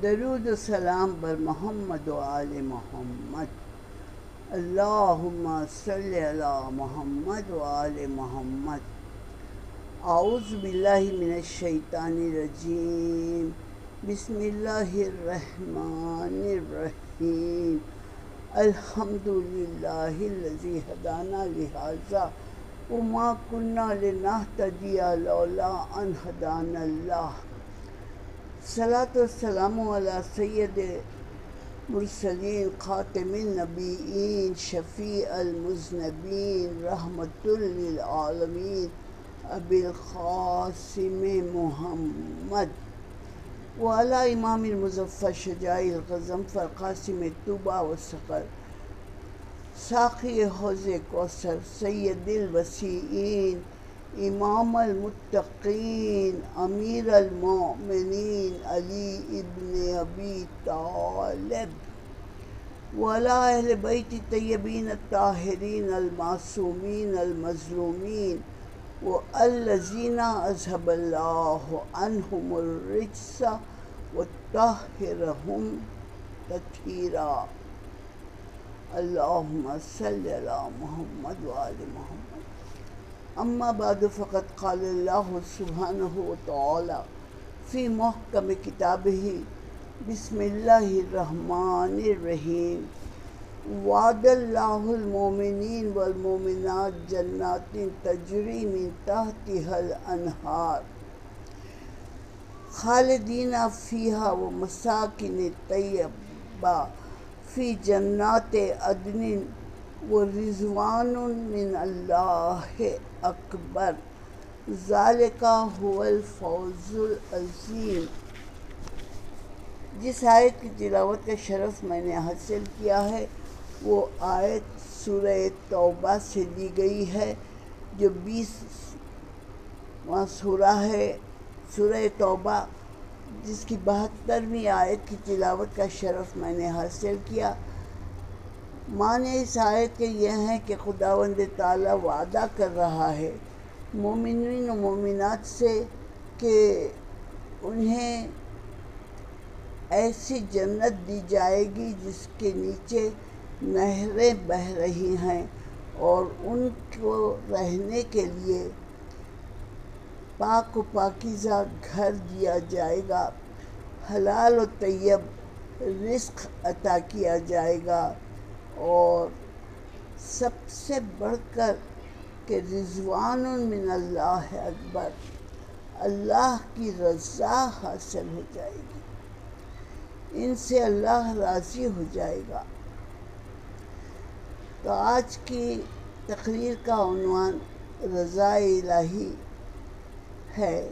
درود و سلام بر محمد و آل محمد. اللہم صلی علی محمد و آل محمد. اعوذ باللہ من الشیطان الرجیم. بسم اللہ الرحمن الرحیم. الحمدللہ الذی ہدانا لہذا وما كنا لنهتدی لولا ان ہدانا اللہ. صلاۃ والسلام علی سید مرسلین خاتم النبیین شفیع المذنبین رحمت للعالمین ابی القاسم محمد وعلی امام المظفر شجاع الغضنفر قاسم طوبیٰ والسقر ساقی حوض کوثر سید الوسیعین امام المتقین امیر المؤمنین علی ابن ابی طالب وعلی اہل بیت طیبین الطاہرین المعصومین المظلومین والذین اذھب اللہ عنہم الرجس وطہرہم تطہیرا. اللہم صلی علی محمد وآل محمد. اما بعد فقد قال اللہ سبحانہ وتعالی فی محکم کتابہ بسم اللہ الرحمن الرحیم. وعد اللہ المؤمنین والمؤمنات جنات تجری من تحتها الانہار خالدین فیہا ومساکن طیبہ فی جنات عدن ورضوان من اللہ اکبر ذالک هو الفوز العظیم. جس آیت کی تلاوت کا شرف میں نے حاصل کیا ہے وہ آیت سورہ توبہ سے لی گئی ہے جو 20واں سورہ ہے. سورہ توبہ جس کی 72ویں آیت کی تلاوت کا شرف میں نے حاصل کیا. معنی اس آیت کے یہ ہیں کہ خداوند تعالیٰ وعدہ کر رہا ہے مومنین و مومنات سے کہ انہیں ایسی جنت دی جائے گی جس کے نیچے نہریں بہہ رہی ہیں اور ان کو رہنے کے لیے پاک و پاکیزہ گھر دیا جائے گا. حلال و طیب رزق عطا کیا جائے گا اور سب سے بڑھ کر کہ رضوان من اللہ اکبر اللہ کی رضا حاصل ہو جائے گی. ان سے اللہ راضی ہو جائے گا. تو آج کی تقریر کا عنوان رضا الہی ہے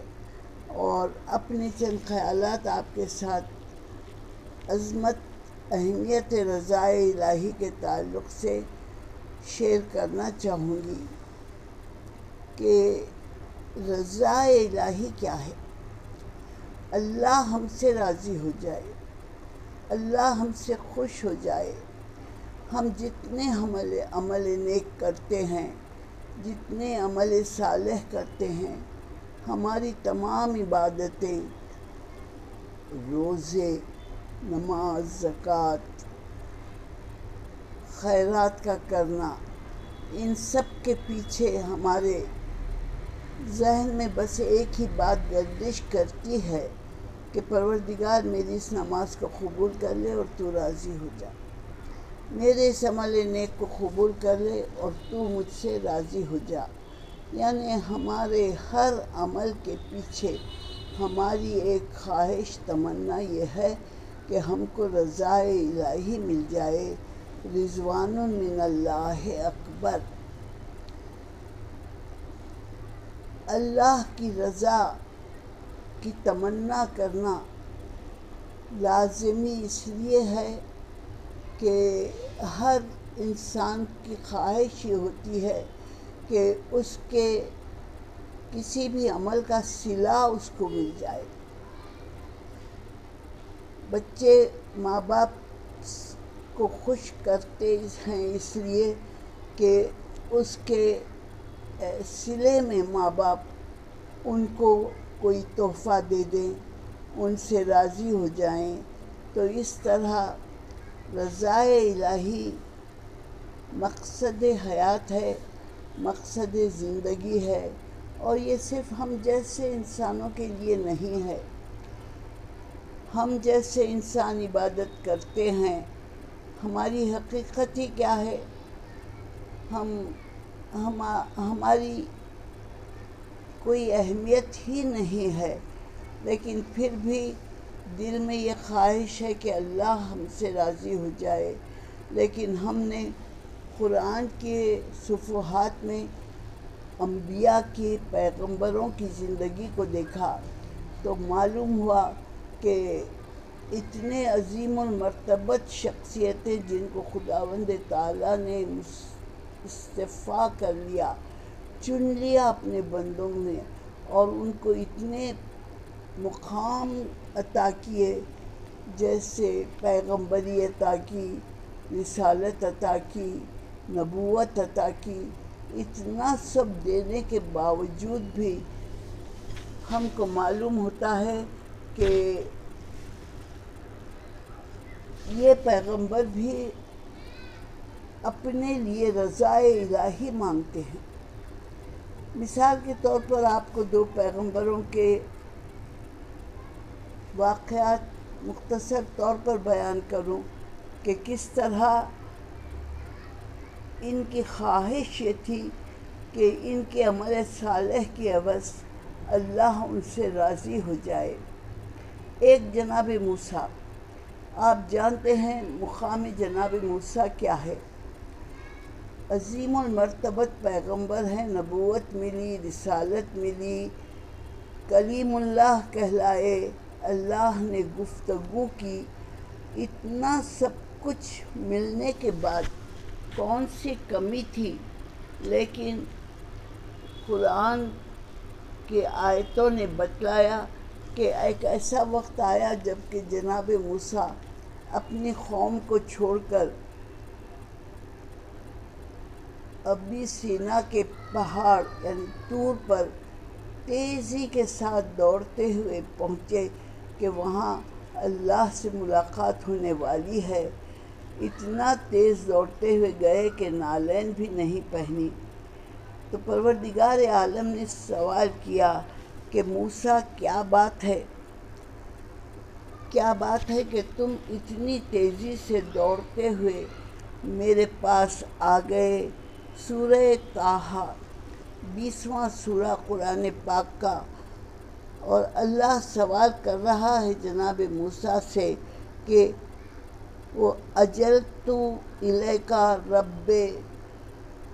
اور اپنے چند خیالات آپ کے ساتھ عظمت اہمیت رضا الہی کے تعلق سے شیئر کرنا چاہوں گی کہ رضا الہی کیا ہے. اللہ ہم سے راضی ہو جائے، اللہ ہم سے خوش ہو جائے. ہم جتنے عمل نیک کرتے ہیں، جتنے عمل صالح کرتے ہیں، ہماری تمام عبادتیں، روزے، نماز، زکوٰۃ، خیرات کا کرنا، ان سب کے پیچھے ہمارے ذہن میں بس ایک ہی بات گردش کرتی ہے کہ پروردگار میری اس نماز کو قبول کر لے اور تو راضی ہو جا، میرے اس عمل نیک کو قبول کر لے اور تو مجھ سے راضی ہو جا. یعنی ہمارے ہر عمل کے پیچھے ہماری ایک خواہش تمنا یہ ہے کہ ہم کو رضا الہی مل جائے، رضوان من اللہ اکبر. اللہ کی رضا کی تمنا کرنا لازمی اس لیے ہے کہ ہر انسان کی خواہش یہ ہوتی ہے کہ اس کے کسی بھی عمل کا صلہ اس کو مل جائے. بچے ماں باپ کو خوش کرتے ہیں اس لیے کہ اس کے صلے میں ماں باپ ان کو کوئی تحفہ دے دیں، ان سے راضی ہو جائیں، تو اس طرح رضائے الہی مقصد حیات ہے، مقصد زندگی ہے، اور یہ صرف ہم جیسے انسانوں کے لیے نہیں ہے۔ ہم جیسے انسان عبادت کرتے ہیں، ہماری حقیقت ہی کیا ہے؟ ہماری کوئی اہمیت ہی نہیں ہے، لیکن پھر بھی دل میں یہ خواہش ہے کہ اللہ ہم سے راضی ہو جائے۔ لیکن ہم نے قرآن کے صفحات میں انبیاء کی، پیغمبروں کی زندگی کو دیکھا تو معلوم ہوا کہ اتنے عظیم المرتبت شخصیتیں جن کو خداوند تعالیٰ نے اصطفیٰ کر لیا، چن لیا اپنے بندوں میں، اور ان کو اتنے مقام عطا کیے، جیسے پیغمبری عطا کی، رسالت عطا کی، نبوت عطا کی۔ اتنا سب دینے کے باوجود بھی ہم کو معلوم ہوتا ہے کہ یہ پیغمبر بھی اپنے لیے رضائے الہی مانگتے ہیں۔ مثال کے طور پر آپ کو دو پیغمبروں کے واقعات مختصر طور پر بیان کروں کہ کس طرح ان کی خواہش یہ تھی کہ ان کے عمل صالح کی عوض اللہ ان سے راضی ہو جائے۔ ایک جناب موسیٰ، آپ جانتے ہیں مقام جناب موسیٰ کیا ہے؟ عظیم المرتبت پیغمبر ہیں، نبوت ملی، رسالت ملی، کلیم اللہ کہلائے، اللہ نے گفتگو کی۔ اتنا سب کچھ ملنے کے بعد کون سی کمی تھی؟ لیکن قرآن کی آیتوں نے بتلایا کہ ایک ایسا وقت آیا جب کہ جناب موسیٰ اپنی قوم کو چھوڑ کر ابی سینا کے پہاڑ یعنی طور پر تیزی کے ساتھ دوڑتے ہوئے پہنچے کہ وہاں اللہ سے ملاقات ہونے والی ہے۔ اتنا تیز دوڑتے ہوئے گئے کہ نالین بھی نہیں پہنی۔ تو پروردگار عالم نے سوال کیا کہ موسیٰ کیا بات ہے؟ کیا بات ہے کہ تم اتنی تیزی سے دوڑتے ہوئے میرے پاس آ گئے؟ سورہ طٰہٰ 20واں سورہ قرآن پاک کا، اور اللہ سوال کر رہا ہے جناب موسیٰ سے کہ وہ اجلت الیک رب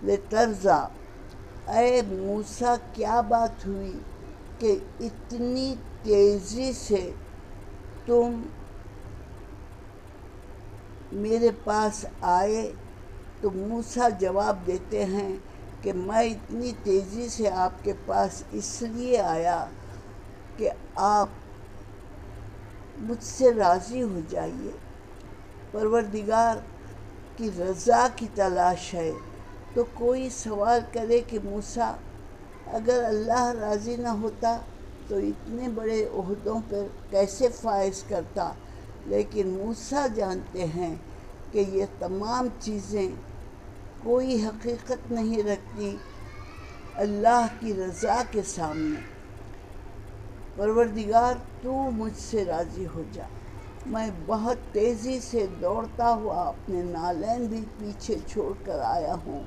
لترضیٰ، اے موسیٰ کیا بات ہوئی کہ اتنی تیزی سے تم میرے پاس آئے؟ تو موسیٰ جواب دیتے ہیں کہ میں اتنی تیزی سے آپ کے پاس اس لیے آیا کہ آپ مجھ سے راضی ہو جائیے۔ پروردگار کی رضا کی تلاش ہے۔ تو کوئی سوال کرے کہ موسیٰ اگر اللہ راضی نہ ہوتا تو اتنے بڑے عہدوں پر کیسے فائز کرتا؟ لیکن موسیٰ جانتے ہیں کہ یہ تمام چیزیں کوئی حقیقت نہیں رکھتی اللہ کی رضا کے سامنے۔ پروردگار تو مجھ سے راضی ہو جا، میں بہت تیزی سے دوڑتا ہوا اپنے نالین بھی پیچھے چھوڑ کر آیا ہوں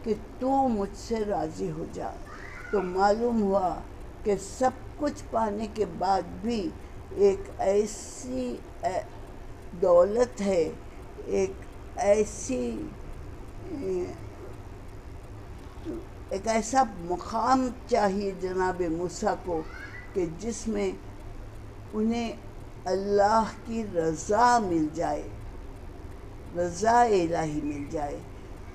کہ تو مجھ سے راضی ہو جا۔ تو معلوم ہوا کہ سب کچھ پانے کے بعد بھی ایک ایسی دولت ہے، ایک ایسا مقام چاہیے جناب موسیٰ کو کہ جس میں انہیں اللہ کی رضا مل جائے، رضا الہی مل جائے۔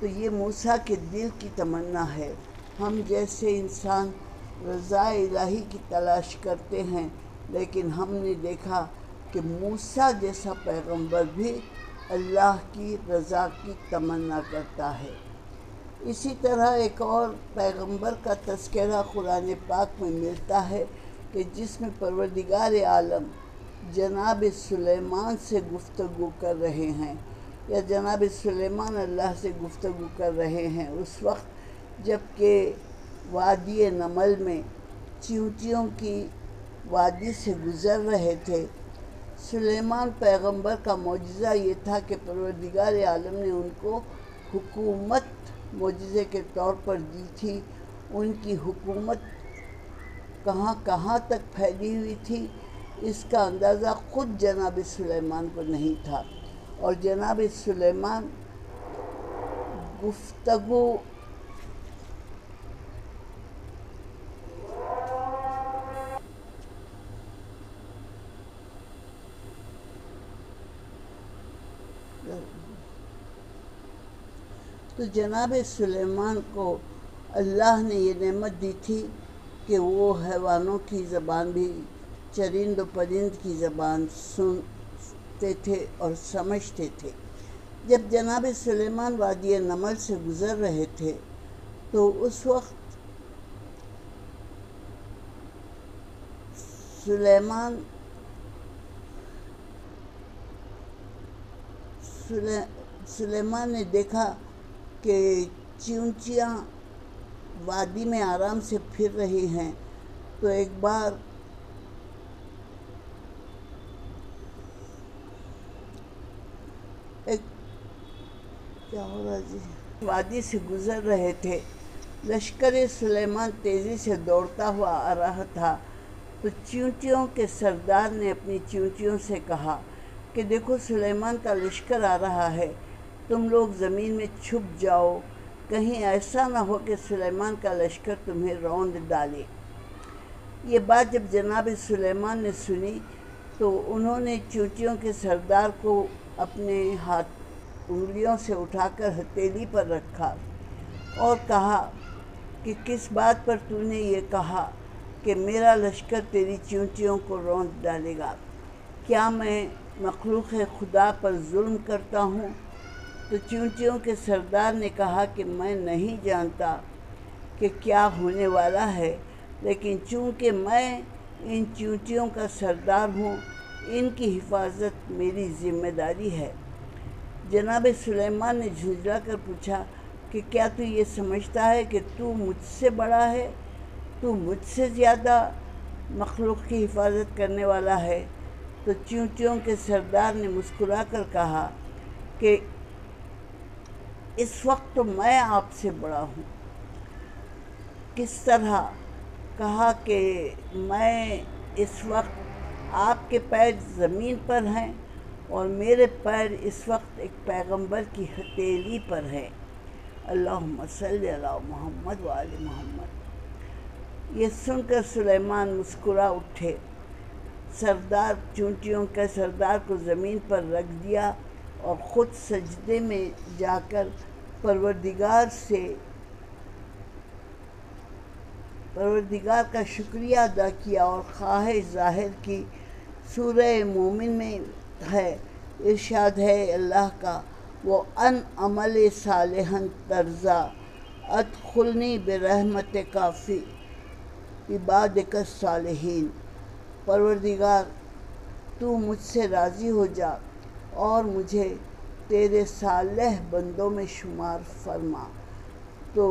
تو یہ موسیٰ کے دل کی تمنا ہے۔ ہم جیسے انسان رضا الہی کی تلاش کرتے ہیں، لیکن ہم نے دیکھا کہ موسیٰ جیسا پیغمبر بھی اللہ کی رضا کی تمنا کرتا ہے۔ اسی طرح ایک اور پیغمبر کا تذکرہ قرآن پاک میں ملتا ہے کہ جس میں پروردگار عالم جناب سلیمان سے گفتگو کر رہے ہیں، یا جناب سلیمان اللہ سے گفتگو کر رہے ہیں اس وقت جب کہ وادی نمل میں چیونٹیوں کی وادی سے گزر رہے تھے۔ سلیمان پیغمبر کا معجزہ یہ تھا کہ پروردگار عالم نے ان کو حکومت معجزے کے طور پر دی تھی۔ ان کی حکومت کہاں کہاں تک پھیلی ہوئی تھی اس کا اندازہ خود جناب سلیمان کو نہیں تھا، اور جناب سلیمان گفتگو تو جناب سلیمان کو اللہ نے یہ نعمت دی تھی کہ وہ حیوانوں کی زبان بھی، چرند و پرند کی زبان سنتے تھے اور سمجھتے تھے۔ جب جناب سلیمان وادی نمل سے گزر رہے تھے تو اس وقت سلیمان نے دیکھا کہ چیونٹیاں وادی میں آرام سے پھر رہی ہیں، تو ایک بار کیا ہو رہا جی وادی سے گزر رہے تھے۔ لشکر سلیمان تیزی سے دوڑتا ہوا آ رہا تھا، تو چیونٹیوں کے سردار نے اپنی چیونٹیوں سے کہا کہ دیکھو سلیمان کا لشکر آ رہا ہے، تم لوگ زمین میں چھپ جاؤ، کہیں ایسا نہ ہو کہ سلیمان کا لشکر تمہیں روند ڈالے۔ یہ بات جب جناب سلیمان نے سنی تو انہوں نے چیونٹیوں کے سردار کو اپنے انگلیوں سے اٹھا کر ہتھیلی پر رکھا اور کہا کہ کس بات پر تو نے یہ کہا کہ میرا لشکر تیری چیونٹیوں کو روند ڈالے گا؟ کیا میں مخلوق خدا پر ظلم کرتا ہوں؟ تو چیونٹیوں کے سردار نے کہا کہ میں نہیں جانتا کہ کیا ہونے والا ہے، لیکن چونکہ میں ان چیونٹیوں کا سردار ہوں، ان کی حفاظت میری ذمہ داری ہے۔ جناب سلیمان نے جھنجھلا کر پوچھا کہ کیا تو یہ سمجھتا ہے کہ تو مجھ سے بڑا ہے، تو مجھ سے زیادہ مخلوق کی حفاظت کرنے والا ہے؟ تو چیونٹیوں کے سردار نے مسکرا کر کہا کہ اس وقت تو میں آپ سے بڑا ہوں۔ کس طرح؟ کہا کہ میں اس وقت آپ کے پیر زمین پر ہیں اور میرے پیر اس وقت ایک پیغمبر کی ہتھیلی پر ہیں۔ اللہم صلی علی محمد وآل محمد۔ یہ سن کر سلیمان مسکرا اٹھے، چیونٹیوں کے سردار کو زمین پر رکھ دیا اور خود سجدے میں جا کر پروردگار کا شکریہ ادا کیا اور خواہش ظاہر کی۔ سورہ مومن میں ہے، ارشاد ہے اللہ کا، وَأَنْ عَمَلِ صَالِحًا تَرْضَىٰ أَدْخِلْنِی بِرَحْمَتِکَ فِی عِبَادِکَ الصَّالِحِینَ۔ پروردگار تو مجھ سے راضی ہو جا اور مجھے تیرے صالح بندوں میں شمار فرما۔ تو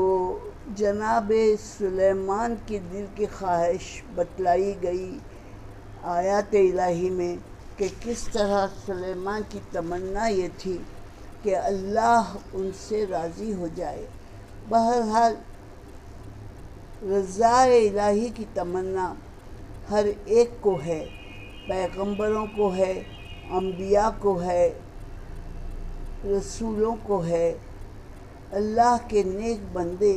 جناب سلیمان کی دل کی خواہش بتلائی گئی آیات الہی میں کہ کس طرح سلیمان کی تمنا یہ تھی کہ اللہ ان سے راضی ہو جائے۔ بہرحال رضا الہی کی تمنا ہر ایک کو ہے، پیغمبروں کو ہے، انبیاء کو ہے، رسولوں کو ہے، اللہ کے نیک بندے،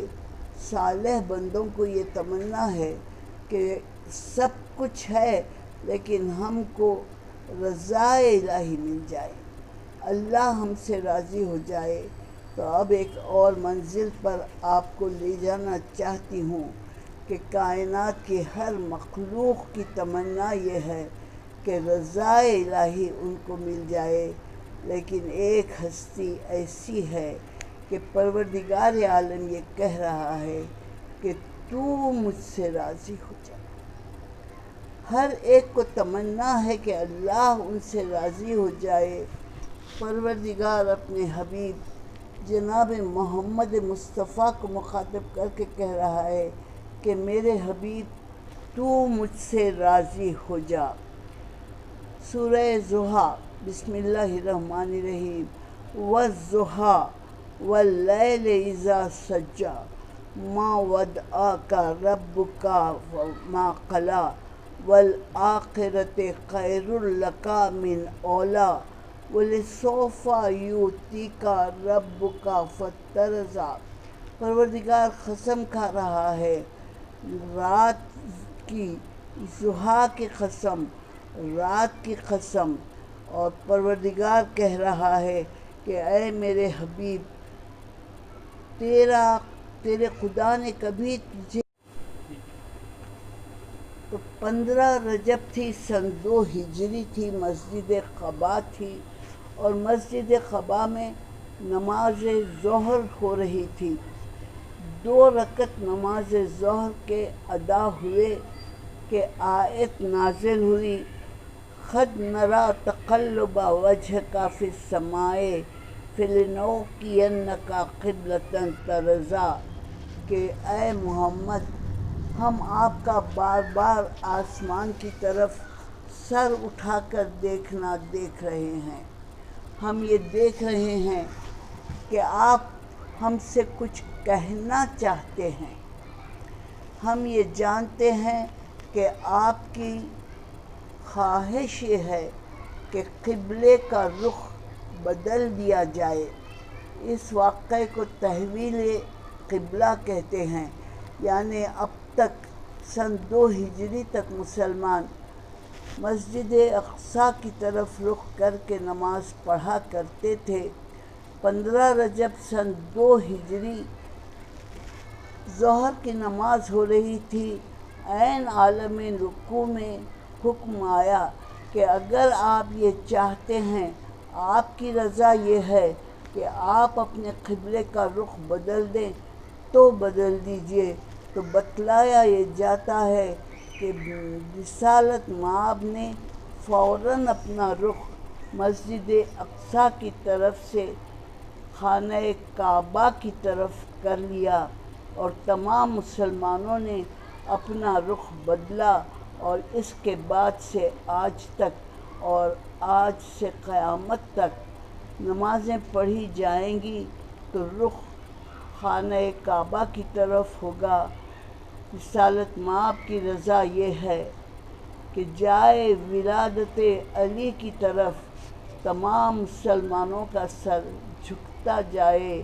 صالح بندوں کو یہ تمنا ہے کہ سب کچھ ہے لیکن ہم کو رضا الہی مل جائے، اللہ ہم سے راضی ہو جائے۔ تو اب ایک اور منزل پر آپ کو لے جانا چاہتی ہوں کہ کائنات کی ہر مخلوق کی تمنا یہ ہے کہ رضا الہی ان کو مل جائے، لیکن ایک ہستی ایسی ہے کہ پروردگار عالم یہ کہہ رہا ہے کہ تو مجھ سے راضی ہو جا۔ ہر ایک کو تمنا ہے کہ اللہ ان سے راضی ہو جائے۔ پروردگار اپنے حبیب جناب محمد مصطفیٰ کو مخاطب کر کے کہہ رہا ہے کہ میرے حبیب تو مجھ سے راضی ہو جا۔ سورہ ضحیٰ، بسم اللہ الرحمن الرحیم۔ والضحیٰ واللیل اذا سجی ما ودعک ربک وما قلی والآخرۃ خیر لک من الاولی ولسوف یؤتیک ربک فترضی۔ پروردگار قسم کھا رہا ہے، رات کی، ضحیٰ کی قسم، رات کی قسم، اور پروردگار کہہ رہا ہے کہ اے میرے حبیب، تیرے خدا نے کبھی تجھے 15 رجب تھی، سن 2 ہجری تھی، مسجد قباء تھی، اور مسجد قباء میں نماز ظہر ہو رہی تھی۔ 2 رکعت نماز ظہر کے ادا ہوئے کہ آیت نازل ہوئی، قد نری تقلب وجہک فی السماء فلنولینک قبلۃ ترضیٰ، کہ اے محمد، ہم آپ کا بار بار آسمان کی طرف سر اٹھا کر دیکھنا دیکھ رہے ہیں۔ ہم یہ دیکھ رہے ہیں کہ آپ ہم سے کچھ کہنا چاہتے ہیں۔ ہم یہ جانتے ہیں کہ آپ کی خواہش یہ ہے کہ قبلے کا رخ بدل دیا جائے۔ اس واقعے کو تحویل قبلہ کہتے ہیں، یعنی اب تک سن 2 ہجری تک مسلمان مسجد اقصیٰ کی طرف رخ کر کے نماز پڑھا کرتے تھے۔ 15 رجب سن 2 ہجری ظہر کی نماز ہو رہی تھی، عین عالم رکوع میں حکم آیا کہ اگر آپ یہ چاہتے ہیں، آپ کی رضا یہ ہے کہ آپ اپنے قبلے کا رخ بدل دیں تو بدل دیجئے۔ تو بتلایا یہ جاتا ہے کہ رسالت مآب نے فوراً اپنا رخ مسجد اقصیٰ کی طرف سے خانہ کعبہ کی طرف کر لیا، اور تمام مسلمانوں نے اپنا رخ بدلا، اور اس کے بعد سے آج تک اور آج سے قیامت تک نمازیں پڑھی جائیں گی تو رخ خانہ کعبہ کی طرف ہوگا۔ رسالت مآب کی رضا یہ ہے کہ جائے ولادت علی کی طرف تمام مسلمانوں کا سر جھکتا جائے۔